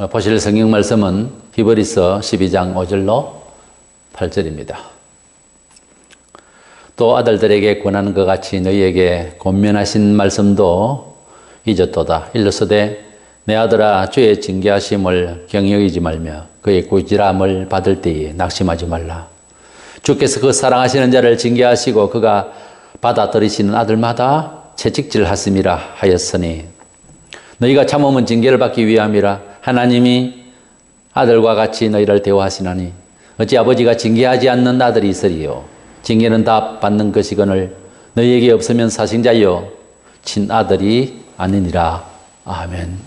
보실 성경 말씀은 히브리서 12장 5절로 8절입니다. 또 아들들에게 권하는 것 같이 너희에게 권면하신 말씀도 잊었도다. 일러서되 내 아들아 주의 징계하심을 경여이지 말며 그의 꾸지람을 받을 때에 낙심하지 말라. 주께서 그 사랑하시는 자를 징계하시고 그가 받아들이시는 아들마다 채찍질하심이라 하였으니 너희가 참으면 징계를 받기 위함이라. 하나님이 아들과 같이 너희를 대우하시나니 어찌 아버지가 징계하지 않는 아들이 있으리요. 징계는 다 받는 것이거늘 너희에게 없으면 사생자여 친아들이 아니니라. 아멘.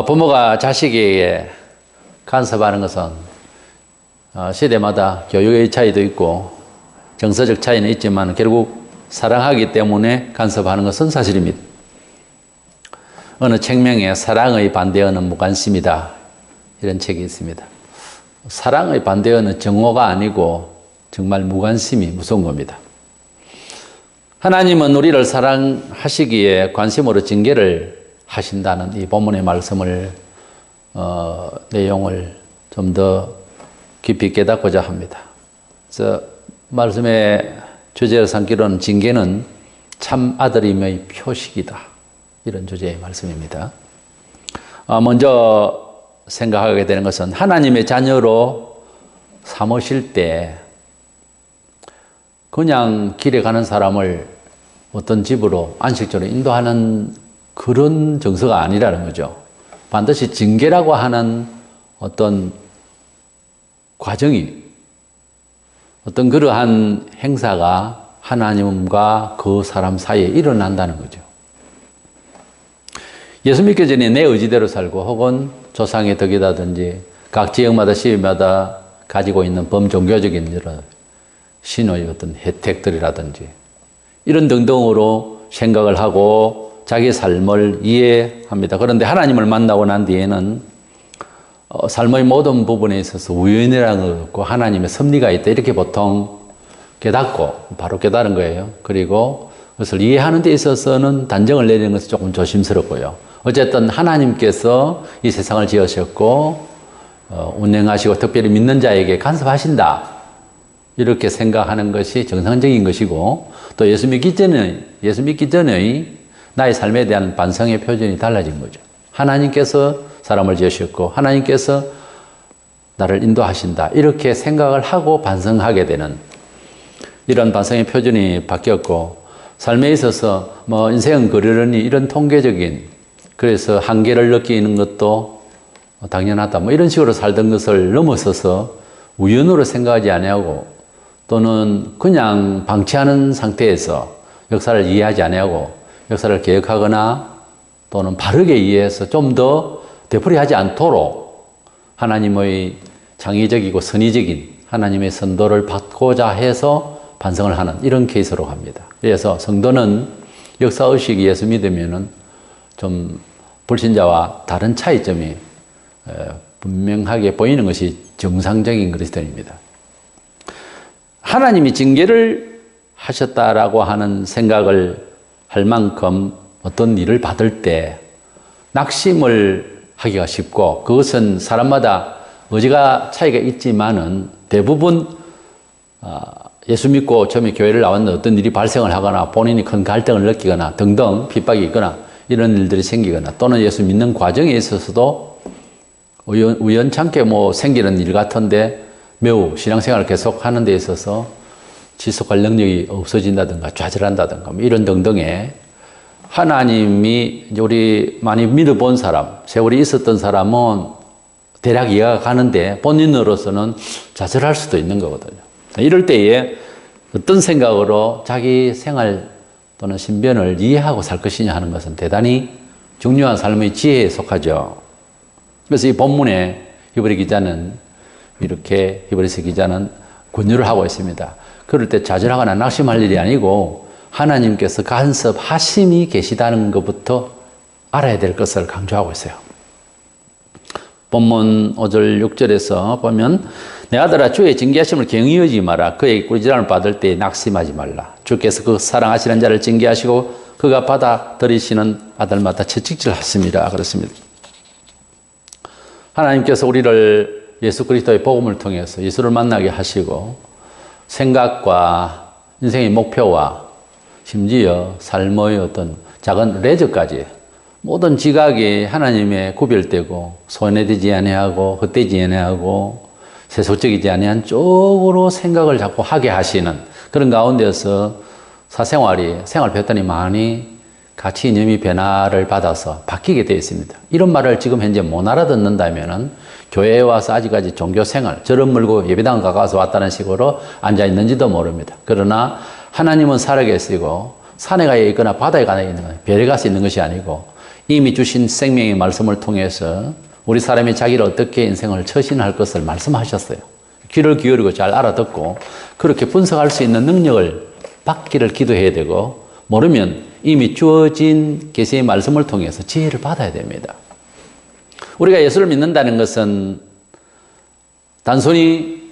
부모가 자식에게 간섭하는 것은 시대마다 교육의 차이도 있고 정서적 차이는 있지만 결국 사랑하기 때문에 간섭하는 것은 사실입니다. 어느 책명에 사랑의 반대어는 무관심이다 이런 책이 있습니다. 사랑의 반대어는 정오가 아니고 정말 무관심이 무서운 겁니다. 하나님은 우리를 사랑하시기에 관심으로 징계를 하신다는 이 본문의 말씀을 내용을 좀 더 깊이 깨닫고자 합니다. 그래서 말씀의 주제를 삼기로는 징계는 참 아들임의 표식이다. 이런 주제의 말씀입니다. 먼저 생각하게 되는 것은 하나님의 자녀로 삼으실 때 그냥 길에 가는 사람을 어떤 집으로 안식처로 인도하는 그런 정서가 아니라는 거죠. 반드시 징계라고 하는 어떤 과정이 어떤 그러한 행사가 하나님과 그 사람 사이에 일어난다는 거죠. 예수 믿기 전에 내 의지대로 살고 혹은 조상의 덕이라든지 각 지역마다 시위마다 가지고 있는 범종교적인 이런 신의 어떤 혜택들이라든지 이런 등등으로 생각을 하고 자기 삶을 이해합니다. 그런데 하나님을 만나고 난 뒤에는 삶의 모든 부분에 있어서 우연이라는 것 없고 하나님의 섭리가 있다 이렇게 보통 깨닫고 바로 깨달은 거예요. 그리고 그것을 이해하는 데 있어서는 단정을 내리는 것은 조금 조심스럽고요. 어쨌든 하나님께서 이 세상을 지으셨고 운행하시고 특별히 믿는 자에게 간섭하신다 이렇게 생각하는 것이 정상적인 것이고 또 예수 믿기 전의 나의 삶에 대한 반성의 표준이 달라진 거죠. 하나님께서 사람을 지으셨고 하나님께서 나를 인도하신다 이렇게 생각을 하고 반성하게 되는 이런 반성의 표준이 바뀌었고 삶에 있어서 인생은 그러려니 이런 통계적인 그래서 한계를 느끼는 것도 당연하다 이런 식으로 살던 것을 넘어서서 우연으로 생각하지 아니하고 또는 그냥 방치하는 상태에서 역사를 이해하지 아니하고 역사를 개혁하거나 또는 바르게 이해해서 좀 더 되풀이하지 않도록 하나님의 창의적이고 선의적인 하나님의 선도를 받고자 해서 반성을 하는 이런 케이스로 갑니다. 그래서 성도는 역사의식이 예수 믿으면은 좀 불신자와 다른 차이점이 분명하게 보이는 것이 정상적인 그리스도인입니다. 하나님이 징계를 하셨다라고 하는 생각을 할 만큼 어떤 일을 받을 때 낙심을 하기가 쉽고 그것은 사람마다 의지가 차이가 있지만은 대부분 예수 믿고 처음에 교회를 나왔는데 어떤 일이 발생을 하거나 본인이 큰 갈등을 느끼거나 등등 핍박이 있거나 이런 일들이 생기거나 또는 예수 믿는 과정에 있어서도 우연찮게 생기는 일 같은데 매우 신앙생활을 계속하는 데 있어서 지속할 능력이 없어진다든가 좌절한다든가 이런 등등의 하나님이 이제 우리 많이 믿어본 사람, 세월이 있었던 사람은 대략 이해가 가는데 본인으로서는 좌절할 수도 있는 거거든요. 이럴 때에 어떤 생각으로 자기 생활 또는 신변을 이해하고 살 것이냐 하는 것은 대단히 중요한 삶의 지혜에 속하죠. 그래서 이 본문에 히브리서 기자는 권유를 하고 있습니다. 그럴 때 좌절하거나 낙심할 일이 아니고 하나님께서 간섭하심이 계시다는 것부터 알아야 될 것을 강조하고 있어요. 본문 5절 6절에서 보면 내 아들아 주의 징계하심을 경히 여기지 마라. 그의 꾸지람을 받을 때 낙심하지 말라. 주께서 그 사랑하시는 자를 징계하시고 그가 받아들이시는 아들마다 채찍질 하십니다. 그렇습니다. 하나님께서 우리를 예수 그리스도의 복음을 통해서 예수를 만나게 하시고 생각과 인생의 목표와 심지어 삶의 어떤 작은 레저까지 모든 지각이 하나님의 구별되고 손해되지 아니하고 헛되지 아니하고 세속적이지 아니한 쪽으로 생각을 자꾸 하게 하시는 그런 가운데서 사생활이 생활 패턴이 많이 가치 이념이 변화를 받아서 바뀌게 되어 있습니다. 이런 말을 지금 현재 못 알아듣는다면은 교회에 와서 아직까지 종교 생활, 저런 물고 예배당 가까워서 왔다는 식으로 앉아 있는지도 모릅니다. 그러나 하나님은 살아계시고 산에 가 있거나 바다에 가 있는 거예요. 별에 가서 있는 것이 아니고 이미 주신 생명의 말씀을 통해서 우리 사람이 자기를 어떻게 인생을 처신할 것을 말씀하셨어요. 귀를 기울이고 잘 알아듣고 그렇게 분석할 수 있는 능력을 받기를 기도해야 되고 모르면 이미 주어진 계시의 말씀을 통해서 지혜를 받아야 됩니다. 우리가 예수를 믿는다는 것은 단순히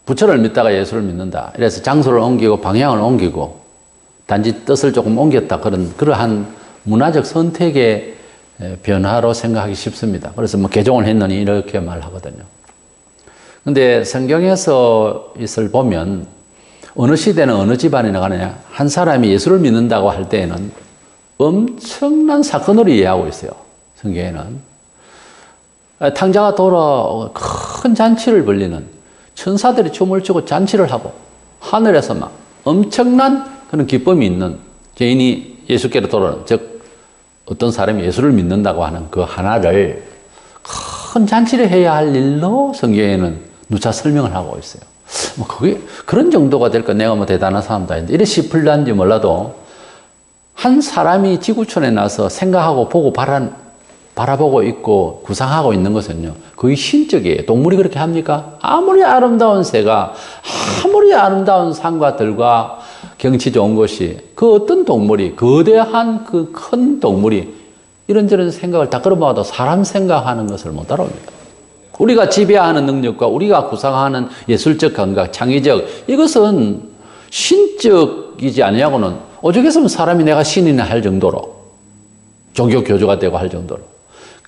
부처를 믿다가 예수를 믿는다. 이래서 장소를 옮기고 방향을 옮기고 단지 뜻을 조금 옮겼다. 그러한 문화적 선택의 변화로 생각하기 쉽습니다. 그래서 뭐 개종을 했느니 이렇게 말하거든요. 근데 성경에서 이것을 보면 어느 시대는 어느 집안이나 가느냐 한 사람이 예수를 믿는다고 할 때에는 엄청난 사건으로 이해하고 있어요. 성경에는 탕자가 돌아 큰 잔치를 벌리는 천사들이 춤을 추고 잔치를 하고 하늘에서 막 엄청난 그런 기쁨이 있는 죄인이 예수께로 돌아오는 즉 어떤 사람이 예수를 믿는다고 하는 그 하나를 큰 잔치를 해야 할 일로 성경에는 누차 설명을 하고 있어요. 뭐 그게 그런 정도가 될까 내가 뭐 대단한 사람도 아닌데 이래 시플란지 몰라도 한 사람이 지구촌에 나서 생각하고 보고 바라보고 있고 구상하고 있는 것은요 거의 신적이에요. 동물이 그렇게 합니까? 아무리 아름다운 새가 아무리 아름다운 산과 들과 경치 좋은 곳이 그 어떤 동물이 거대한 그 큰 동물이 이런저런 생각을 다 끌어모아도 사람 생각하는 것을 못 따라옵니다. 우리가 지배하는 능력과 우리가 구상하는 예술적 감각, 창의적 이것은 신적이지 아니하고는 오죽했으면 사람이 내가 신이나 할 정도로 종교 교주가 되고 할 정도로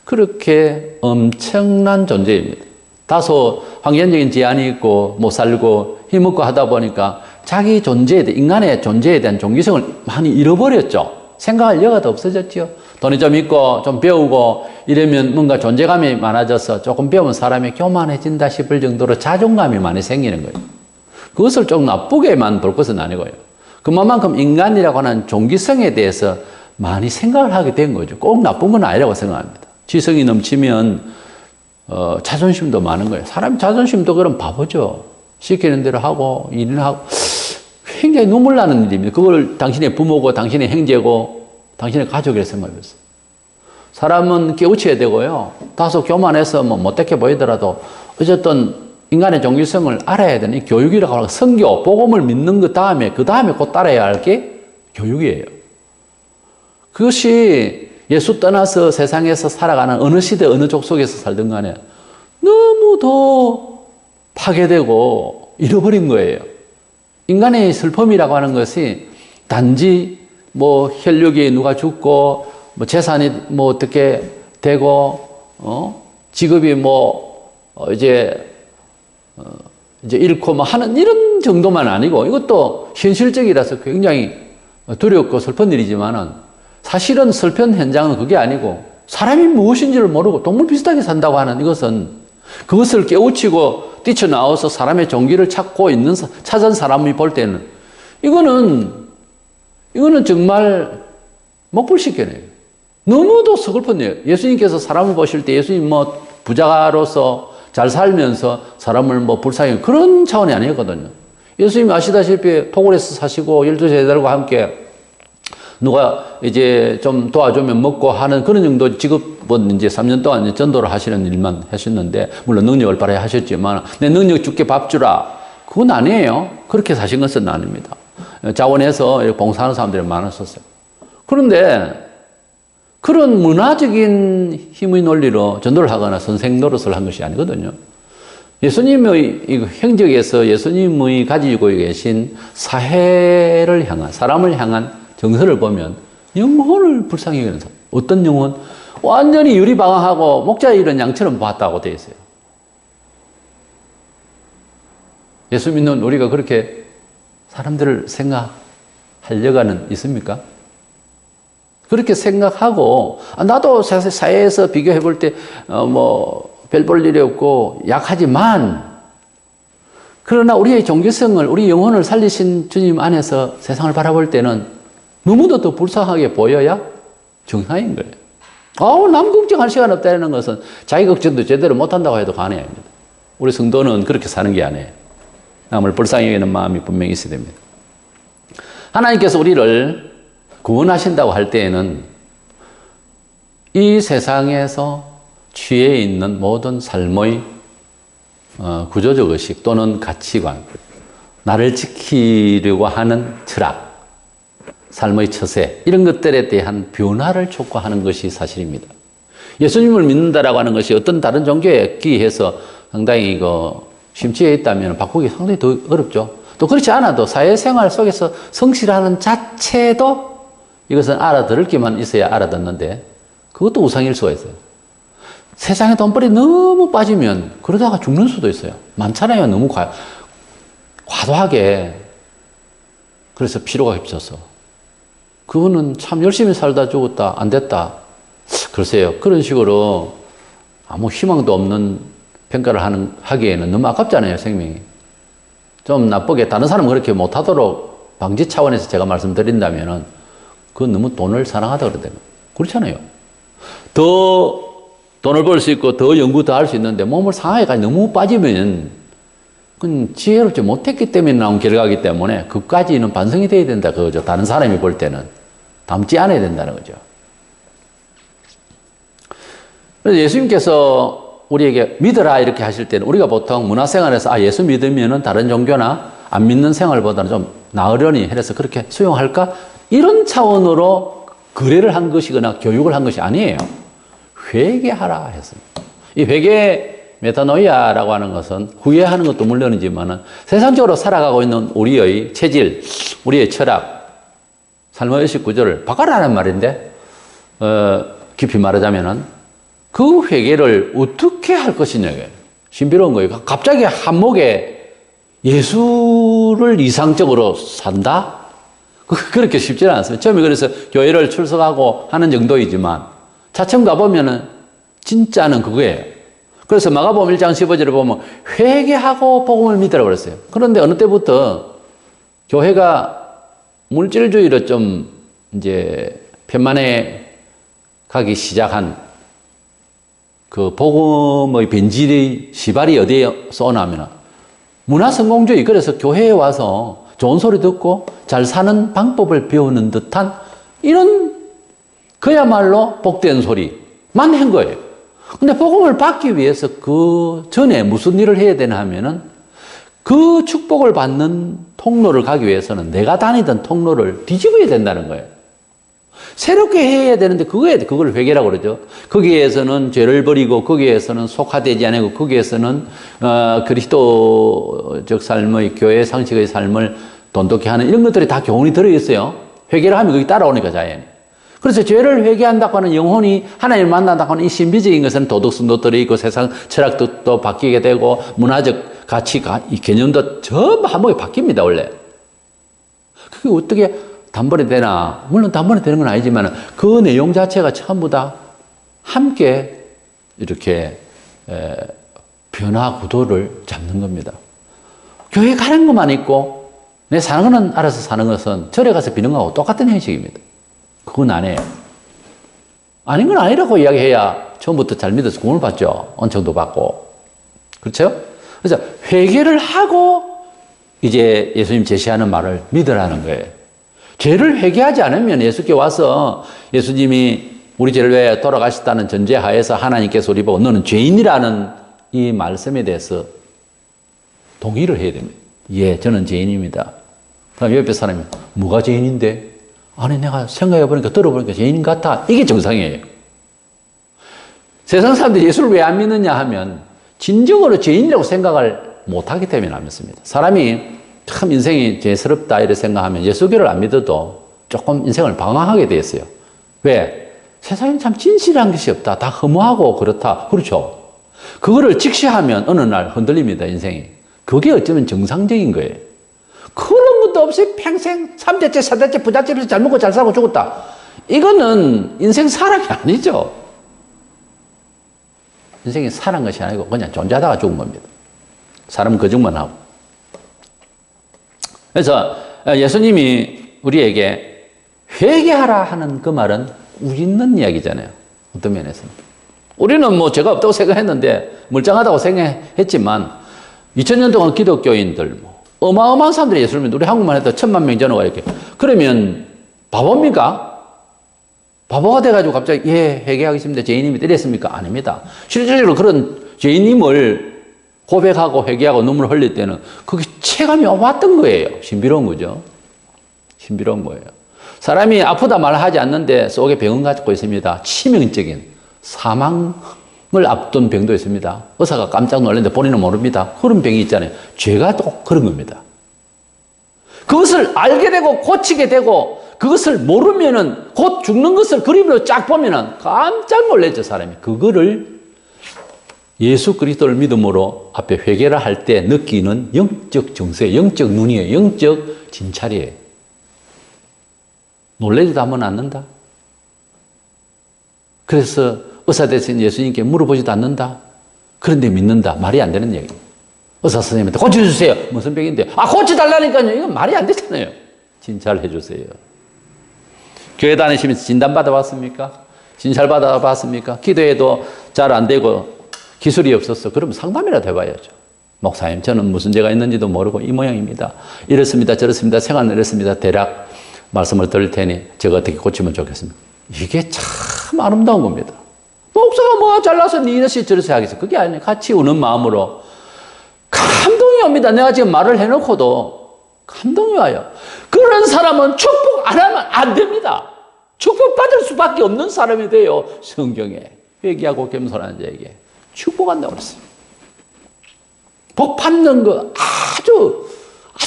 그렇게 엄청난 존재입니다. 다소 환경적인 제한이 있고 못 살고 힘없고 하다 보니까 자기 존재에 대해 인간의 존재에 대한 종기성을 많이 잃어버렸죠. 생각할 여가도 없어졌죠. 돈이 좀 있고 좀 배우고 이러면 뭔가 존재감이 많아져서 조금 배우면 사람이 교만해진다 싶을 정도로 자존감이 많이 생기는 거예요. 그것을 좀 나쁘게만 볼 것은 아니고요. 그만큼 인간이라고 하는 종기성에 대해서 많이 생각을 하게 된 거죠. 꼭 나쁜 건 아니라고 생각합니다. 지성이 넘치면 자존심도 많은 거예요. 사람 자존심도 그럼 바보죠. 시키는 대로 하고 일을 하고 굉장히 눈물 나는 일입니다. 그걸 당신의 부모고 당신의 형제고 당신의 가족이라 생각해보세요. 사람은 깨우쳐야 되고요. 다소 교만해서 뭐 못되게 보이더라도 어쨌든 인간의 종기성을 알아야 되는 이 교육이라고 하는 선교, 복음을 믿는 그 다음에 곧 따라야 할 게 교육이에요. 그것이 예수 떠나서 세상에서 살아가는 어느 시대 어느 족속에서 살든 간에 너무도 파괴되고 잃어버린 거예요. 인간의 슬픔이라고 하는 것이 단지 뭐 혈육이 누가 죽고 뭐 재산이 뭐 어떻게 되고 직업이 뭐 이제 잃고 뭐 하는 이런 정도만 아니고 이것도 현실적이라서 굉장히 두렵고 슬픈 일이지만은 사실은 슬픈 현장은 그게 아니고 사람이 무엇인지를 모르고 동물 비슷하게 산다고 하는 이것은 그것을 깨우치고 뛰쳐나와서 사람의 종기를 찾은 사람이 볼 때는 이거는 정말 먹불식견이에요. 너무도 서글픈 일이에요. 예수님께서 사람을 보실 때 예수님 뭐 부자로서 잘 살면서 사람을 뭐 불쌍히 그런 차원이 아니었거든요. 예수님이 아시다시피 토굴에서 사시고 12세대들과 함께 누가 이제 좀 도와주면 먹고 하는 그런 정도 직업은 이제 3년 동안 전도를 하시는 일만 하셨는데, 물론 능력을 발휘 하셨지만, 내 능력 줄게 밥 주라. 그건 아니에요. 그렇게 사신 것은 아닙니다. 자원해서 봉사하는 사람들이 많았었어요. 그런데 그런 문화적인 힘의 논리로 전도를 하거나 선생 노릇을 한 것이 아니거든요. 예수님의 행적에서 예수님의 가지고 계신 사회를 향한, 사람을 향한 정서를 보면 영혼을 불쌍히 여기는 사람. 어떤 영혼? 완전히 유리방황하고 목자의 이런 양처럼 봤다고 되어 있어요. 예수 믿는 우리가 그렇게 사람들을 생각하려고는 있습니까? 그렇게 생각하고 나도 사회에서 비교해 볼 때 별 볼 일이 없고 약하지만 그러나 우리의 종교성을 우리 영혼을 살리신 주님 안에서 세상을 바라볼 때는 너무도 더 불쌍하게 보여야 정상인 거예요. 남 걱정할 시간 없다는 것은 자기 걱정도 제대로 못한다고 해도 과언이 아닙니다. 우리 성도는 그렇게 사는 게 아니에요. 남을 불쌍히 여기는 마음이 분명히 있어야 됩니다. 하나님께서 우리를 구원하신다고 할 때에는 이 세상에서 취해 있는 모든 삶의 구조적 의식 또는 가치관, 나를 지키려고 하는 철학, 삶의 처세 이런 것들에 대한 변화를 촉구하는 것이 사실입니다. 예수님을 믿는다라고 하는 것이 어떤 다른 종교에 기해서 상당히 심취해 있다면 바꾸기 상당히 더 어렵죠. 또 그렇지 않아도 사회생활 속에서 성실하는 자체도 이것은 알아들을 게만 있어야 알아듣는데 그것도 우상일 수가 있어요. 세상에 돈벌이 너무 빠지면 그러다가 죽는 수도 있어요. 많잖아요. 너무 과도하게. 그래서 피로가 겹쳐서. 그거는 참 열심히 살다 죽었다. 안 됐다. 글쎄요. 그런 식으로 아무 희망도 없는 평가를 하기에는 너무 아깝잖아요. 생명이. 좀 나쁘게 다른 사람은 그렇게 못하도록 방지 차원에서 제가 말씀드린다면 그건 너무 돈을 사랑하다 그러대요. 그렇잖아요. 더 돈을 벌 수 있고 더 연구 더 할 수 있는데 몸을 상하게까지 너무 빠지면 그건 지혜롭지 못했기 때문에 나온 결과이기 때문에 그까지는 반성이 돼야 된다 그거죠. 다른 사람이 볼 때는 담지 않아야 된다는 거죠. 그래서 예수님께서 우리에게 믿어라 이렇게 하실 때는 우리가 보통 문화생활에서 예수 믿으면은 다른 종교나 안 믿는 생활보다는 좀 나으려니 해서 그렇게 수용할까? 이런 차원으로 거래를 한 것이거나 교육을 한 것이 아니에요. 회개하라 했습니다. 이 회개 메타노이아라고 하는 것은 후회하는 것도 물론이지만 세상적으로 살아가고 있는 우리의 체질, 우리의 철학, 삶의 의식 구조를 바꿔라는 말인데 깊이 말하자면은 그 회개를 어떻게 할 것이냐고요. 신비로운 거예요. 갑자기 한목에 예수를 이상적으로 산다? 그렇게 쉽지는 않습니다. 처음에 그래서 교회를 출석하고 하는 정도이지만 차츰 가보면은 진짜는 그거예요. 그래서 마가복음 1장 15절에 보면 회개하고 복음을 믿으라고 그랬어요. 그런데 어느 때부터 교회가 물질주의로 좀 이제 편만해 가기 시작한 그 복음의 변질의 시발이 어디에 쏘나면 문화성공주의. 그래서 교회에 와서 좋은 소리 듣고 잘 사는 방법을 배우는 듯한 이런 그야말로 복된 소리만 한 거예요. 근데 복음을 받기 위해서 그 전에 무슨 일을 해야 되나 하면은 그 축복을 받는 통로를 가기 위해서는 내가 다니던 통로를 뒤집어야 된다는 거예요. 새롭게 해야 되는데 그걸 회개라고 그러죠. 거기에서는 죄를 버리고 거기에서는 속화되지 않고 거기에서는 그리스도적 삶의 교회 상식의 삶을 돈독히 하는 이런 것들이 다 교훈이 들어있어요. 회개를 하면 거기 따라오니까 자연히. 그래서 죄를 회개한다고 하는 영혼이 하나님을 만난다고 하는 이 신비적인 것은 도덕성도 들어있고 세상 철학도 또 바뀌게 되고 문화적 가치가 이 개념도 전부 한번에 바뀝니다. 원래. 그게 어떻게 단번에 되나? 물론 단번에 되는 건 아니지만 그 내용 자체가 전부 다 함께 이렇게 변화 구도를 잡는 겁니다. 교회 가는 것만 있고 내 사는 거는 알아서 사는 것은 절에 가서 비는 거하고 똑같은 형식입니다. 그건 아니에요. 아닌 건 아니라고 이야기해야 처음부터 잘 믿어서 구원을 받죠. 언청도 받고. 그렇죠? 그래서 회개를 하고 이제 예수님 제시하는 말을 믿으라는 거예요. 죄를 회개하지 않으면 예수께 와서 예수님이 우리 죄를 위해 돌아가셨다는 전제하에서 하나님께서 우리 보고 너는 죄인이라는 이 말씀에 대해서 동의를 해야 됩니다. 예, 저는 죄인입니다. 그럼 옆에 사람이 뭐가 죄인인데? 아니 내가 생각해보니까 들어보니까 죄인 같아. 이게 정상이에요. 세상 사람들이 예수를 왜 안 믿느냐 하면 진정으로 죄인이라고 생각을 못하기 때문에 안 믿습니다. 사람이 참 인생이 죄스럽다 이렇게 생각하면 예수교를 안 믿어도 조금 인생을 방황하게 되었어요. 왜? 세상에 참 진실한 것이 없다. 다 허무하고 그렇다. 그렇죠? 그거를 직시하면 어느 날 흔들립니다, 인생이. 그게 어쩌면 정상적인 거예요. 그런 것도 없이 평생 3대째, 4대째 부잣집에서 잘 먹고 잘 살고 죽었다. 이거는 인생 살아이 아니죠. 인생이 살은 것이 아니고 그냥 존재하다가 죽은 겁니다. 사람은 거짓말 하고. 그래서 예수님이 우리에게 회개하라 하는 그 말은 우있는 이야기잖아요. 어떤 면에서는. 우리는 뭐 죄가 없다고 생각했는데 멀쩡하다고 생각했지만 2000년 동안 기독교인들 뭐 어마어마한 사람들이 예수를 믿는데 우리 한국만 해도 1000만 명 전후가 이렇게. 그러면 바보입니까? 바보가 돼가지고 갑자기 예 회개하겠습니다. 죄인님이 때렸습니까? 아닙니다. 실질적으로 그런 죄인님을 고백하고 회개하고 눈물을 흘릴 때는 그게 체감이 왔던 거예요. 신비로운 거죠. 신비로운 거예요. 사람이 아프다 말하지 않는데 속에 병은 갖고 있습니다. 치명적인 사망을 앞둔 병도 있습니다. 의사가 깜짝 놀랐는데 본인은 모릅니다. 그런 병이 있잖아요. 죄가 또 그런 겁니다. 그것을 알게 되고 고치게 되고 그것을 모르면은 곧 죽는 것을 그림으로 쫙 보면은 깜짝 놀랐죠, 사람이. 그거를 예수 그리스도를 믿음으로 앞에 회개를 할 때 느끼는 영적 정세, 영적 눈이에요. 영적 진찰이에요. 놀래지도 하면 않는다. 그래서 의사 대신 예수님께 물어보지도 않는다. 그런데 믿는다. 말이 안 되는 얘기예요. 의사 선생님한테 고쳐주세요. 무슨 병인데? 아, 고쳐달라니까요. 이건 말이 안 되잖아요. 진찰해 주세요. 교회 다니시면서 진단 받아봤습니까? 진찰 받아봤습니까? 기도해도 잘 안 되고 기술이 없었어. 그러면 상담이라도 해봐야죠. 목사님, 저는 무슨 죄가 있는지도 모르고 이 모양입니다. 이렇습니다. 저렇습니다. 생활은 이렇습니다. 대략 말씀을 드릴 테니 제가 어떻게 고치면 좋겠습니까? 이게 참 아름다운 겁니다. 목사가 뭐 잘나서 니 이러시 저러시 하겠어. 그게 아니에요. 같이 우는 마음으로 감동이 옵니다. 내가 지금 말을 해놓고도 감동이 와요. 그런 사람은 축복 안 하면 안 됩니다. 축복받을 수밖에 없는 사람이 돼요. 성경에 회개하고 겸손한 자에게 축복한다고 그랬어요. 복 받는 거 아주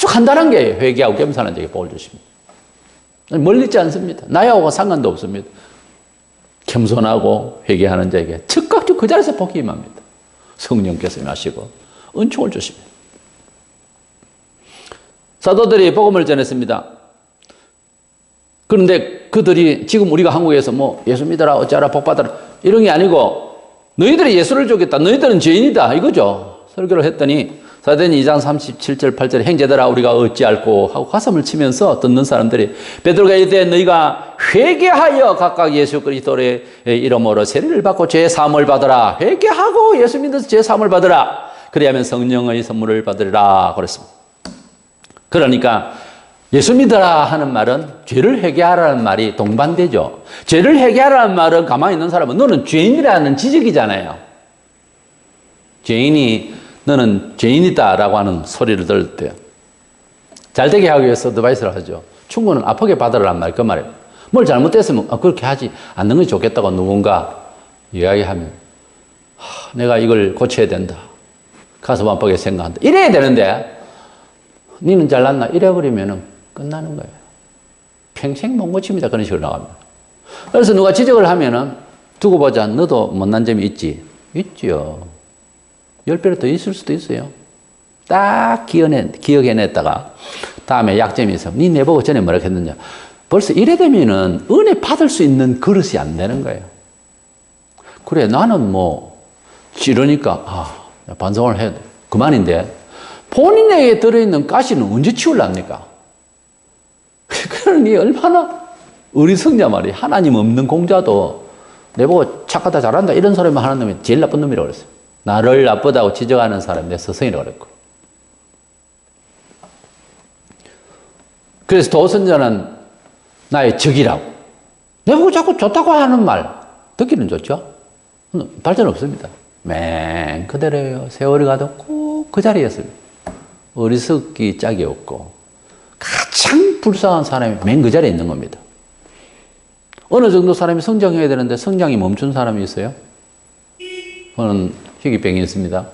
간단한 게 회개하고 겸손한 자에게 복을 주십니다. 멀리 있지 않습니다. 나하고 상관도 없습니다. 겸손하고 회개하는 자에게 즉각 그 자리에서 복이 임합니다. 성령께서 임하시고 은총을 주십니다. 사도들이 복음을 전했습니다. 그런데 그들이 지금 우리가 한국에서 뭐 예수 믿어라 어쩌라 복 받아라 이런 게 아니고 너희들이 예수를 죽였다. 너희들은 죄인이다. 이거죠. 설교를 했더니 사도행 2장 37절 8절에 형제들아 우리가 어찌할꼬 하고 가슴을 치면서 듣는 사람들이 베드로가 이르되 너희가 회개하여 각각 예수 그리스도의 이름으로 세례를 받고 죄 사함을 받으라. 회개하고 예수 믿어서 죄 사함을 받으라. 그리하면 성령의 선물을 받으리라 그랬습니다. 그러니까 예수 믿어라 하는 말은 죄를 회개하라는 말이 동반되죠. 죄를 회개하라는 말은 가만히 있는 사람은 너는 죄인이라는 지적이잖아요. 죄인이 너는 죄인이다라고 하는 소리를 들을 때 잘되게 하기 위해서 어드바이스를 하죠. 충고는 아프게 받으라는 말, 그 말이에요. 뭘 잘못했으면 그렇게 하지 않는 것이 좋겠다고 누군가 이야기하면 내가 이걸 고쳐야 된다. 가슴 아프게 생각한다. 이래야 되는데 니는 잘났나? 이래버리면 끝나는 거예요. 평생 못 고칩니다. 그런 식으로 나갑니다. 그래서 누가 지적을 하면은 두고 보자. 너도 못난 점이 있지? 있죠. 10배로 더 있을 수도 있어요. 딱 기억해냈다가 다음에 약점이 있어. 니 내보고 전에 뭐라 했느냐. 벌써 이래 되면은 은혜 받을 수 있는 그릇이 안 되는 거예요. 그래 나는 뭐 이러니까 반성을 해야 돼. 그만인데 본인에게 들어있는 가시는 언제 치우랍니까? 그러니 얼마나 어리석냐 말이에요. 하나님 없는 공자도 내보고 착하다 잘한다 이런 소리만 하는 놈이 제일 나쁜 놈이라고 그랬어요. 나를 나쁘다고 지적하는 사람이 내 스승이라고 그랬고. 그래서 도선자는 나의 적이라고. 내보고 자꾸 좋다고 하는 말 듣기는 좋죠. 발전 없습니다. 맨 그대로예요. 세월이 가도 꼭 그 자리였습니다. 어리석기 짝이 없고 가장 불쌍한 사람이 맨 그 자리에 있는 겁니다. 어느 정도 사람이 성장해야 되는데 성장이 멈춘 사람이 있어요. 저는 희귀병이 있습니다.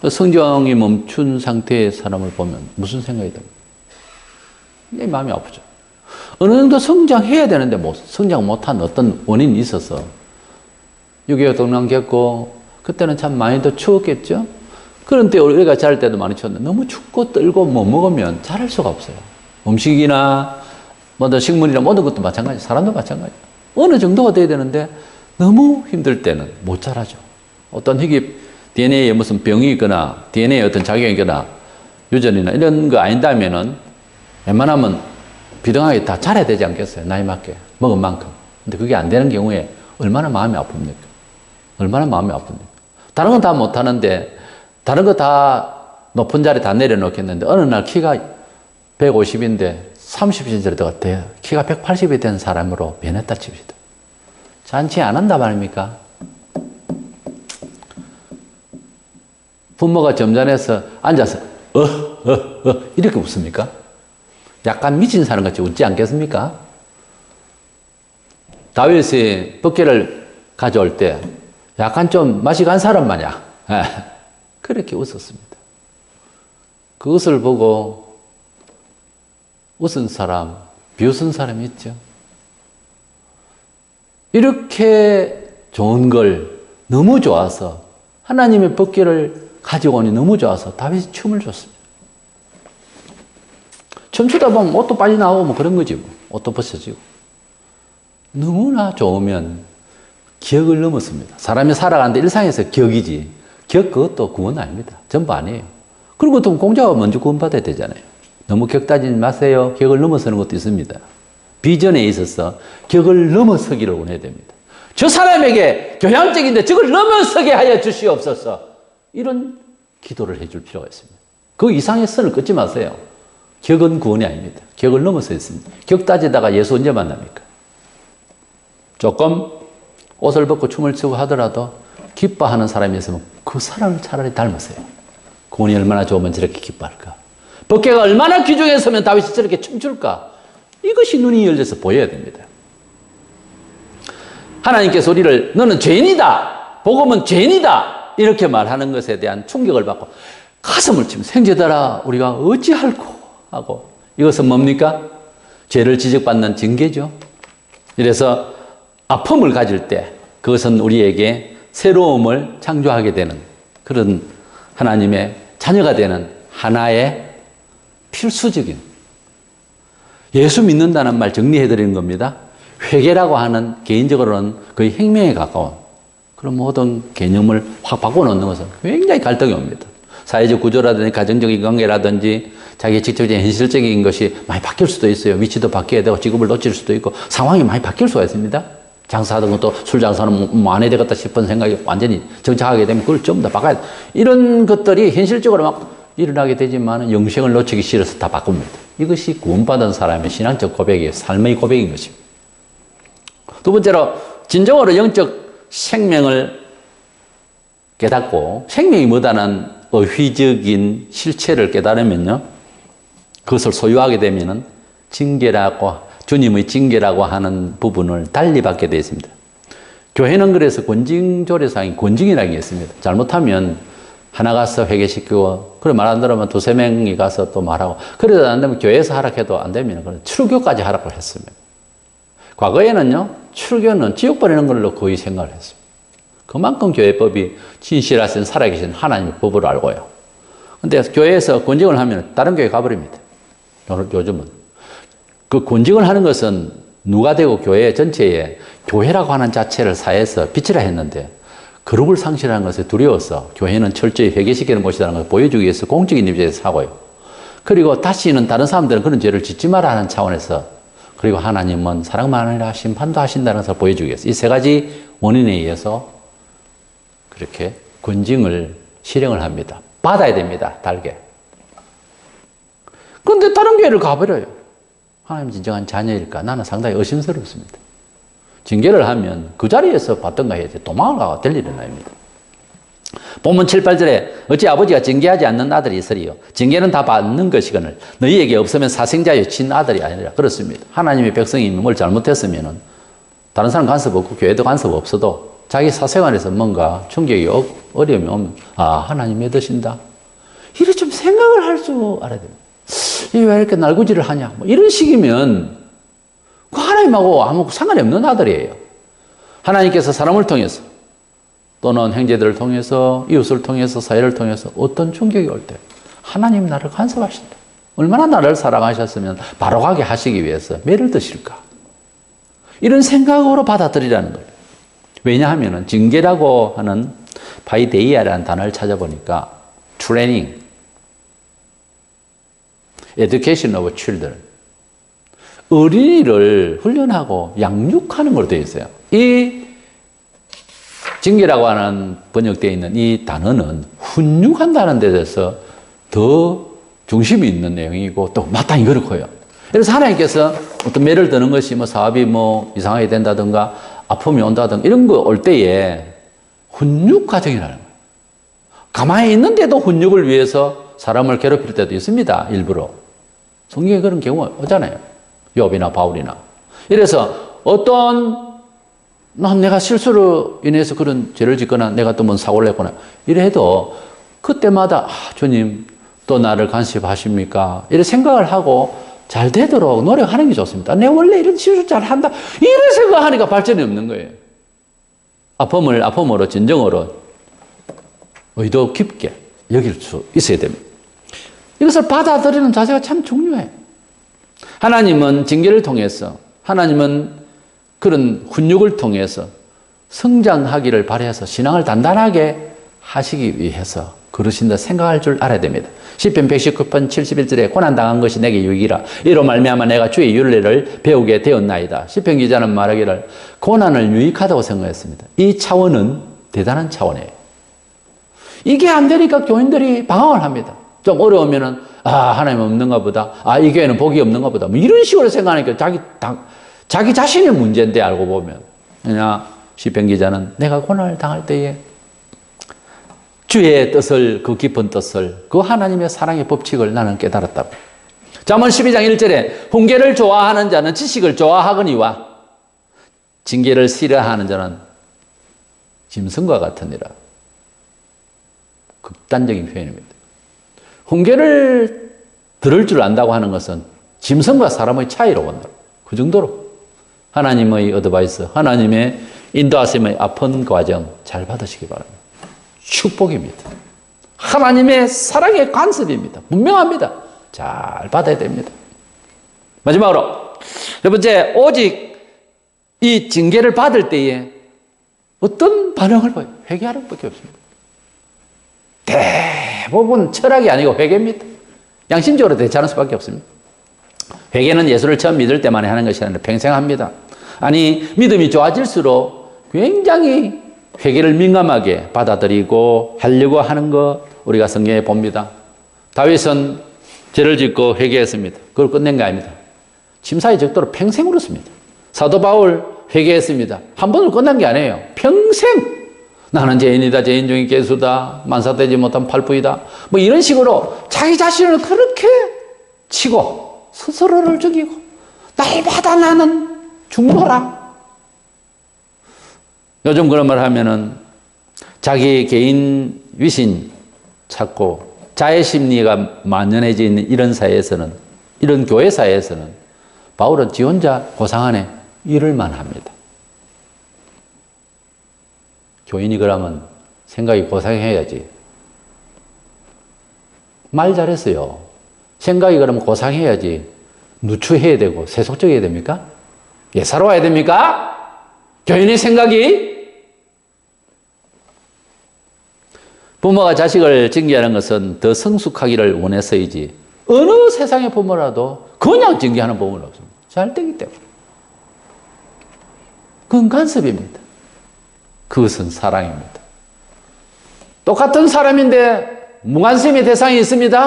성장이 멈춘 상태의 사람을 보면 무슨 생각이 듭니까? 내 마음이 아프죠. 어느 정도 성장해야 되는데 성장 못한 어떤 원인이 있어서 6.25 동란 겪고 그때는 참 많이도 추웠겠죠. 그런데 우리가 자랄 때도 많이 추웠는데 너무 춥고 떨고 못 먹으면 자랄 수가 없어요. 음식이나 모든 식물이나 모든 것도 마찬가지, 사람도 마찬가지. 어느 정도가 돼야 되는데 너무 힘들 때는 못 자라죠. 어떤 희귀 DNA에 무슨 병이 있거나 DNA에 어떤 작용이 있거나 유전이나 이런 거 아닌다면은 웬만하면 비등하게 다 자라야 되지 않겠어요? 나이 맞게 먹은 만큼. 근데 그게 안 되는 경우에 얼마나 마음이 아픕니까? 얼마나 마음이 아픕니까? 다른 건 다 못하는데 다른 거 다 높은 자리 다 내려놓겠는데 어느 날 키가 150인데 30cm 더 돼요. 키가 180이 된 사람으로 변했다 칩시다. 잔치 안 한다 말입니까? 부모가 점잖해서 앉아서 이렇게 웃습니까? 약간 미친 사람 같이 웃지 않겠습니까? 다윗이 덮개를 가져올 때 약간 좀 맛이 간 사람 마냥 그렇게 웃었습니다. 그것을 보고 웃은 사람, 비웃은 사람이 있죠. 이렇게 좋은 걸 너무 좋아서 하나님의 법궤를 가지고 오니 너무 좋아서 다윗이 춤을 췄습니다. 춤추다 보면 옷도 빠져나오고 뭐 그런 거지. 뭐. 옷도 벗어지고. 너무나 좋으면 기억을 넘었습니다. 사람이 살아가는데 일상에서 기억이지. 기억 그것도 구원 아닙니다. 전부 아니에요. 그리고 또 공자가 먼저 구원받아야 되잖아요. 너무 격 따지지 마세요. 격을 넘어서는 것도 있습니다. 비전에 있어서 격을 넘어서기를 원해야 됩니다. 저 사람에게 교양적인데 저걸 넘어서게 하여 주시옵소서. 이런 기도를 해줄 필요가 있습니다. 그 이상의 선을 끊지 마세요. 격은 구원이 아닙니다. 격을 넘어서 있습니다. 격 따지다가 예수 언제 만납니까? 조금 옷을 벗고 춤을 추고 하더라도 기뻐하는 사람이 있으면 그 사람을 차라리 닮으세요. 구원이 얼마나 좋으면 저렇게 기뻐할까? 법궤가 얼마나 귀중해 서면 다윗이 저렇게 춤출까? 이것이 눈이 열려서 보여야 됩니다. 하나님께서 우리를 너는 죄인이다. 복음은 죄인이다. 이렇게 말하는 것에 대한 충격을 받고 가슴을 치면 생제들아 우리가 어찌할꼬 하고 이것은 뭡니까? 죄를 지적받는 징계죠. 이래서 아픔을 가질 때 그것은 우리에게 새로움을 창조하게 되는 그런 하나님의 자녀가 되는 하나의 필수적인 예수 믿는다는 말 정리해 드리는 겁니다. 회개라고 하는 개인적으로는 거의 혁명에 가까운 그런 모든 개념을 확 바꿔놓는 것은 굉장히 갈등이 옵니다. 사회적 구조라든지 가정적인 관계라든지 자기의 직접적인 현실적인 것이 많이 바뀔 수도 있어요. 위치도 바뀌어야 되고 직업을 놓칠 수도 있고 상황이 많이 바뀔 수가 있습니다. 장사하던 것도 술 장사는 뭐 안 해야 되겠다 싶은 생각이 완전히 정착하게 되면 그걸 좀 더 바꿔야 돼. 이런 것들이 현실적으로 막 일어나게 되지만 영생을 놓치기 싫어서 다 바꿉니다. 이것이 구원받은 사람의 신앙적 고백이에요. 삶의 고백인 것입니다. 두 번째로 진정으로 영적 생명을 깨닫고 생명이 뭐다는 의휘적인 실체를 깨달으면요. 그것을 소유하게 되면은 징계라고 주님의 징계라고 하는 부분을 달리 받게 되어 있습니다. 교회는 그래서 권징조례상이 권징이라는 게 있습니다. 잘못하면 하나 가서 회개시키고 그래 말 안 들으면 두세 명이 가서 또 말하고 그래도 안 되면 교회에서 하락해도 안 되면 출교까지 하락을 했습니다. 과거에는요. 출교는 지옥 버리는 걸로 거의 생각을 했습니다. 그만큼 교회법이 진실하신 살아계신 하나님의 법을 알고요. 근데 교회에서 권징을 하면 다른 교회 가버립니다. 요즘은. 그 권징을 하는 것은 누가 되고 교회 전체에 교회라고 하는 자체를 사회에서 비치라 했는데 그룹을 상실하는 것에 두려워서 교회는 철저히 회개시키는 곳이라는 것을 보여주기 위해서 공적인 입장에서 하고요. 그리고 다시는 다른 사람들은 그런 죄를 짓지 마라 하는 차원에서 그리고 하나님은 사랑만 아니라 심판도 하신다는 것을 보여주기 위해서 이 세 가지 원인에 의해서 그렇게 권징을 실행을 합니다. 받아야 됩니다. 달게. 그런데 다른 교회를 가버려요. 하나님 진정한 자녀일까? 나는 상당히 의심스럽습니다. 징계를 하면 그 자리에서 받던가 해야지 도망을 가고 될 일은 아닙니다. 본문 7, 8절에 어찌 아버지가 징계하지 않는 아들이 있으리요. 징계는 다 받는 것이거늘 너희에게 없으면 사생자의 친아들이 아니라. 그렇습니다. 하나님의 백성이 뭘 잘못했으면 다른 사람 간섭 없고 교회도 간섭 없어도 자기 사생활에서 뭔가 충격이 어려움이 오면 하나님 믿으신다. 이렇게 좀 생각을 할 줄 알아야 됩니다. 왜 이렇게 날구지를 하냐. 뭐 이런 식이면 그 하나님하고 아무 상관이 없는 아들이에요. 하나님께서 사람을 통해서 또는 형제들을 통해서 이웃을 통해서 사회를 통해서 어떤 충격이 올 때 하나님 나를 간섭하신다. 얼마나 나를 사랑하셨으면 바로 가게 하시기 위해서 매를 드실까? 이런 생각으로 받아들이라는 거예요. 왜냐하면 징계라고 하는 파이데이아라는 단어를 찾아보니까 트레이닝, education of children, 어린이를 훈련하고 양육하는 걸로 되어 있어요. 이 징계라고 하는 번역되어 있는 이 단어는 훈육한다는 데 대해서 더 중심이 있는 내용이고 또 마땅히 그렇고요. 그래서 하나님께서 어떤 매를 드는 것이 뭐 사업이 뭐 이상하게 된다든가 아픔이 온다든가 이런 거 올 때에 훈육 과정이라는 거예요. 가만히 있는데도 훈육을 위해서 사람을 괴롭힐 때도 있습니다. 일부러. 성경에 그런 경우가 오잖아요. 욥이나 바울이나. 이래서 난 내가 실수로 인해서 그런 죄를 짓거나 내가 또 뭔 사고를 했거나 이래도 그때마다 주님 또 나를 간섭하십니까? 이런 생각을 하고 잘 되도록 노력하는 게 좋습니다. 내가 원래 이런 실수 잘 한다. 이런 생각하니까 발전이 없는 거예요. 아픔을 아픔으로 진정으로 의도 깊게 여길 수 있어야 됩니다. 이것을 받아들이는 자세가 참 중요해요. 하나님은 징계를 통해서 하나님은 그런 훈육을 통해서 성장하기를 바라서 신앙을 단단하게 하시기 위해서 그러신다 생각할 줄 알아야 됩니다. 시편 119편 71절에 고난당한 것이 내게 유익이라 이로 말미암아 내가 주의 율례를 배우게 되었나이다. 시편 기자는 말하기를 고난을 유익하다고 생각했습니다. 이 차원은 대단한 차원이에요. 이게 안 되니까 교인들이 방황을 합니다. 좀 어려우면은 하나님 없는가 보다. 이 교회는 복이 없는가 보다. 뭐 이런 식으로 생각하니까 자기 자신의 문제인데 알고 보면. 그냥 시편 기자는 내가 고난을 당할 때에 주의 뜻을, 그 깊은 뜻을, 그 하나님의 사랑의 법칙을 나는 깨달았다고. 잠언 12장 1절에 훈계를 좋아하는 자는 지식을 좋아하거니와 징계를 싫어하는 자는 짐승과 같으니라. 극단적인 표현입니다. 훈계를 들을 줄 안다고 하는 것은 짐승과 사람의 차이로 본다. 그 정도로 하나님의 어드바이스, 하나님의 인도하심의 아픈 과정 잘 받으시기 바랍니다. 축복입니다. 하나님의 사랑의 간섭입니다. 분명합니다. 잘 받아야 됩니다. 마지막으로 세 번째, 오직 이 징계를 받을 때에 어떤 반응을 보여요? 회개하는 것밖에 없습니다. 대부분 철학이 아니고 회개입니다. 양심적으로 대처하는 수밖에 없습니다. 회개는 예수를 처음 믿을 때만 하는 것이 아니라 평생 합니다. 아니, 믿음이 좋아질수록 굉장히 회개를 민감하게 받아들이고 하려고 하는 것 우리가 성경에 봅니다. 다윗은 죄를 짓고 회개했습니다. 그걸 끝낸 게 아닙니다. 침사의 적도로 평생 울었습니다. 사도 바울 회개했습니다. 한 번으로 끝난 게 아니에요. 평생 나는 죄인이다, 죄인 중에 괴수다, 만사되지 못한 팔부이다, 뭐 이런 식으로 자기 자신을 그렇게 치고 스스로를 죽이고 날마다 나는 죽노라. 요즘 그런 말 하면은 자기 개인 위신 찾고 자의 심리가 만연해져 있는 이런 사회에서는, 이런 교회 사회에서는 바울은 지 혼자 고상 안에 이럴만 합니다. 교인이 그러면 생각이 고상해야지. 말 잘했어요. 생각이 그러면 고상해야지. 누추해야 되고 세속적이어야 됩니까? 예사로워야 됩니까? 교인의 생각이? 부모가 자식을 징계하는 것은 더 성숙하기를 원해서이지 어느 세상의 부모라도 그냥 징계하는 부모는 없습니다. 잘 되기 때문에. 그건 간섭입니다. 그것은 사랑입니다. 똑같은 사람인데 무관심의 대상이 있습니다.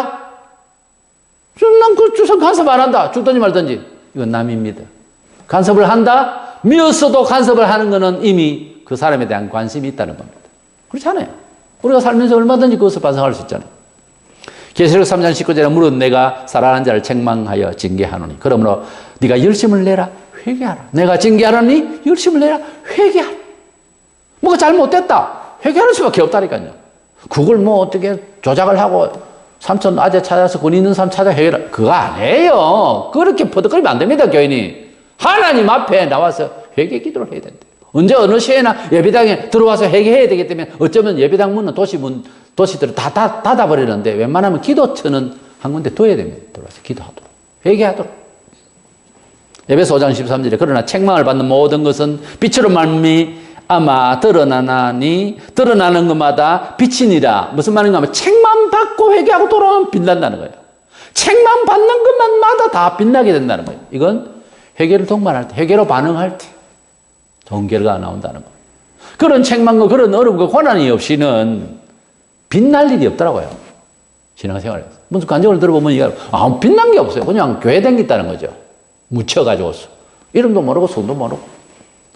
난 그 주선 간섭 안 한다. 죽든지 말든지. 이건 남입니다. 간섭을 한다? 미웠어도 간섭을 하는 것은 이미 그 사람에 대한 관심이 있다는 겁니다. 그렇잖아요. 우리가 살면서 얼마든지 그것을 반성할 수 있잖아요. 계시록 3장 19절에 물은 내가 사랑하는 자를 책망하여 징계하노니 그러므로 네가 열심을 내라 회개하라. 내가 징계하노니 열심을 내라 회개하라. 뭐가 잘못됐다. 회개하는 수밖에 없다니까요. 그걸 뭐 어떻게 조작을 하고 삼촌 아재 찾아서 권 있는 사람 찾아 회개하라. 그거 아니에요. 그렇게 퍼득거리면 안 됩니다. 교인이. 하나님 앞에 나와서 회개 기도를 해야 된다. 언제 어느 시에나 예배당에 들어와서 회개해야 되기 때문에 어쩌면 예배당 문은 도시들을 다 닫아버리는데 웬만하면 기도처는 한 군데 둬야 됩니다. 들어와서 기도하도록, 회개하도록. 에베소 5장 13절에 그러나 책망을 받는 모든 것은 빛으로 말미암아 드러나나니 드러나는 것마다 빛이니라. 무슨 말인가 하면 책망 받고 회개하고 돌아오면 빛난다는 거예요. 책망 받는 것만마다 다 빛나게 된다는 거예요. 이건 회개를 동반할 때, 회개로 반응할 때 좋은 결과가 나온다는 거예요. 그런 책망과 그런 어려움과 고난이 없이는 빛날 일이 없더라고요. 신앙생활에서. 무슨 간증을 들어보면 이게 빛난 게 없어요. 그냥 교회 다녔다는 거죠. 묻혀가지고 이름도 모르고 성도 모르고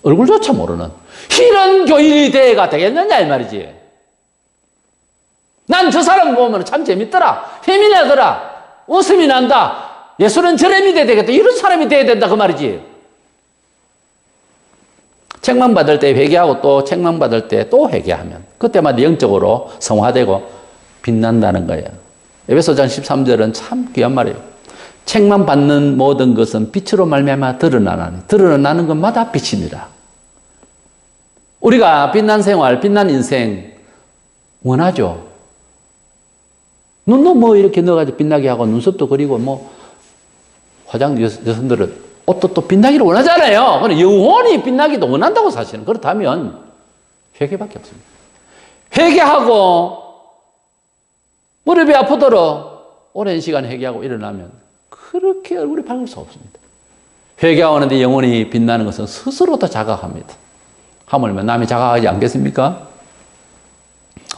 얼굴조차 모르는 이런 교인이 돼가 되겠느냐 이 말이지. 난 저 사람 보면 참 재밌더라, 힘이 나더라, 웃음이 난다, 예수는 저렴이 돼야 되겠다, 이런 사람이 돼야 된다 그 말이지. 책망받을 때 회개하고 또 책망받을 때 또 회개하면 그때마다 영적으로 성화되고 빛난다는 거예요. 에베소서 13절은 참 귀한 말이에요. 책망받는 모든 것은 빛으로 말미암아 드러나나니 드러나는 것마다 빛이니라. 우리가 빛난 생활, 빛난 인생 원하죠. 눈도 뭐 이렇게 넣어가지고 빛나게 하고 눈썹도 그리고 뭐 화장 여성들은 옷도 또 빛나기를 원하잖아요. 그런데 영원히 빛나기도 원한다고 사실은. 그렇다면 회개밖에 없습니다. 회개하고 무릎이 아프도록 오랜 시간 회개하고 일어나면 그렇게 얼굴이 밝을 수 없습니다. 회개하는데 영원히 빛나는 것은 스스로도 자각합니다. 하물며 남이 자각하지 않겠습니까?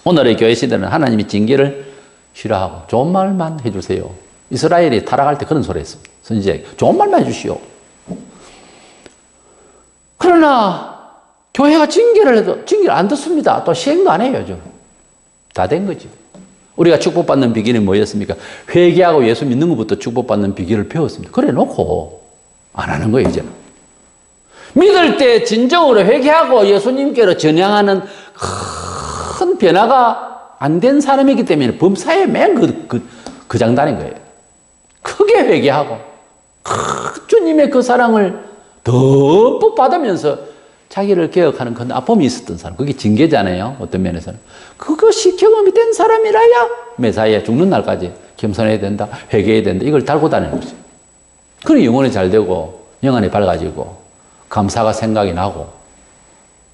오늘의 교회 시대는 하나님이 징계를 싫어하고 좋은 말만 해주세요. 이스라엘이 타락할 때 그런 소리 했습니다. 선지자에게 좋은 말만 해주시오. 그러나 교회가 징계를 해도 징계를 안 듣습니다. 또 시행도 안 해요. 다 된 거죠. 우리가 축복받는 비결이 뭐였습니까? 회개하고 예수 믿는 것부터 축복받는 비결을 배웠습니다. 그래 놓고 안 하는 거예요, 이제는. 믿을 때 진정으로 회개하고 예수님께로 전향하는 큰 변화가 안 된 사람이기 때문에 범사에 맨 그 장단인 거예요. 크게 회개하고 주님의 그 사랑을 듬뿍 받으면서 자기를 개혁하는 큰 아픔이 있었던 사람, 그게 징계잖아요. 어떤 면에서는. 그것이 경험이 된 사람이라야 매사에 죽는 날까지 겸손해야 된다, 회개해야 된다, 이걸 달고 다니는 거죠. 그러니 영혼이 잘 되고 영혼이 밝아지고 감사가 생각이 나고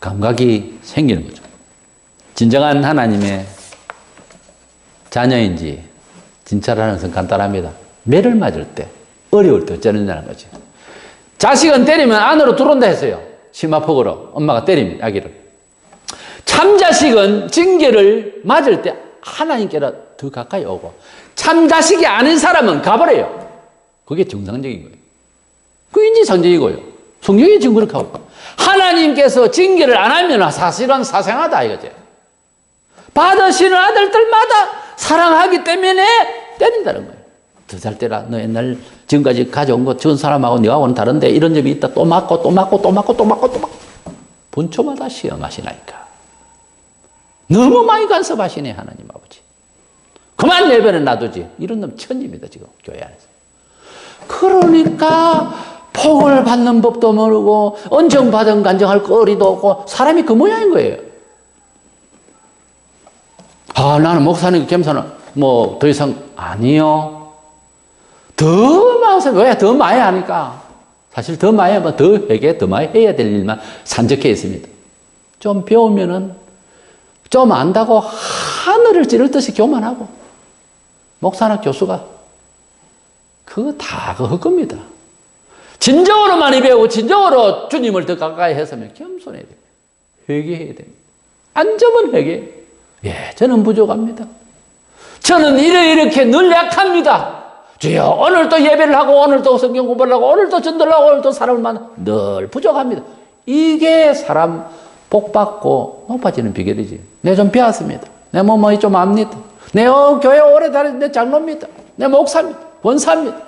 감각이 생기는 거죠. 진정한 하나님의 자녀인지 진짜라는 것은 간단합니다. 매를 맞을 때, 어려울 때 어쩌느냐는 거죠. 자식은 때리면 안으로 들어온다 했어요. 심화폭으로 엄마가 때립니다. 아기를. 참자식은 징계를 맞을 때 하나님께로 더 가까이 오고 참자식이 아닌 사람은 가버려요. 그게 정상적인 거예요. 그게 인지상정이고요. 성경이 지금 그렇게 하고 하나님께서 징계를 안 하면 사실은 사생하다 이거죠. 받으시는 아들들마다 사랑하기 때문에 때린다는 거예요. 더 잘 때라. 너 옛날 지금까지 가져온 거 전 사람하고 네하고는 다른데 이런 점이 있다. 또 맞고 또 맞고 또 맞고 또 맞고 또 맞고. 분초마다 시험하시나이까. 너무 많이 간섭하시네 하나님 아버지. 그만 내버려 놔두지. 이런 놈 천입니다 지금 교회 안에서. 그러니까 복을 받는 법도 모르고 언정받은 간증할 거리도 없고 사람이 그 모양인 거예요. 아 나는 목사님 겸손은 뭐 더 이상 아니요. 더 많아서 왜 더 많이 하니까 사실 더 많이 하면 더 회개 더 많이 해야 될 일만 산적해 있습니다. 좀 배우면은 좀 안다고 하늘을 찌를 듯이 교만하고 목사나 교수가 그거 다 그거 겁니다. 진정으로 많이 배우고 진정으로 주님을 더 가까이 했으면 겸손해야 됩니다. 회개해야 됩니다. 안점은 회개. 예, 저는 부족합니다. 저는 이렇게 늘 약합니다. 주여 오늘 또 예배를 하고 오늘 또 성경 공부를 하고 오늘 또 전도를 하고 오늘 또 사람을 만나 늘 부족합니다. 이게 사람 복 받고 높아지는 비결이지. 내 좀 배웠습니다. 내 뭐 좀 압니다. 내 교회 오래 다닌 내 장로입니다. 내 목사입니다. 권사입니다.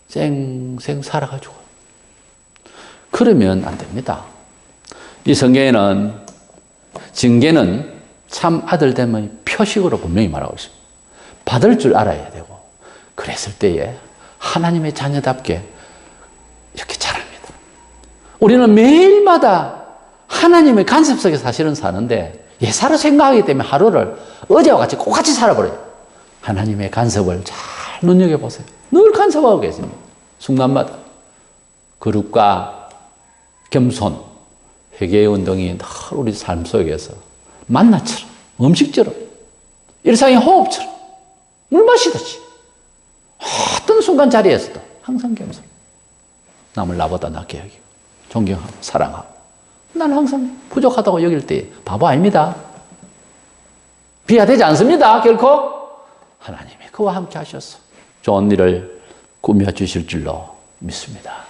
쌩쌩 살아가지고 그러면 안 됩니다. 이 성경에는 징계는 참 아들됨의 표식으로 분명히 말하고 있습니다. 받을 줄 알아야 되고 그랬을 때에 하나님의 자녀답게 이렇게 자랍니다. 우리는 매일마다 하나님의 간섭 속에 사실은 사는데 예사로 생각하기 때문에 하루를 어제와 같이 똑같이 살아버려요. 하나님의 간섭을 잘 눈여겨보세요. 늘 간섭하고 계십니다. 순간마다. 거룩과 겸손, 회개의 운동이 늘 우리 삶 속에서 만나처럼, 음식처럼, 일상의 호흡처럼, 물 마시듯이 어떤 순간 자리에서도 항상 겸손. 남을 나보다 낫게 여기고 존경하고 사랑하고 나는 항상 부족하다고 여길 때 바보 아닙니다. 비하되지 않습니다. 결코. 하나님이 그와 함께 하셔서 좋은 일을 꾸며주실 줄로 믿습니다.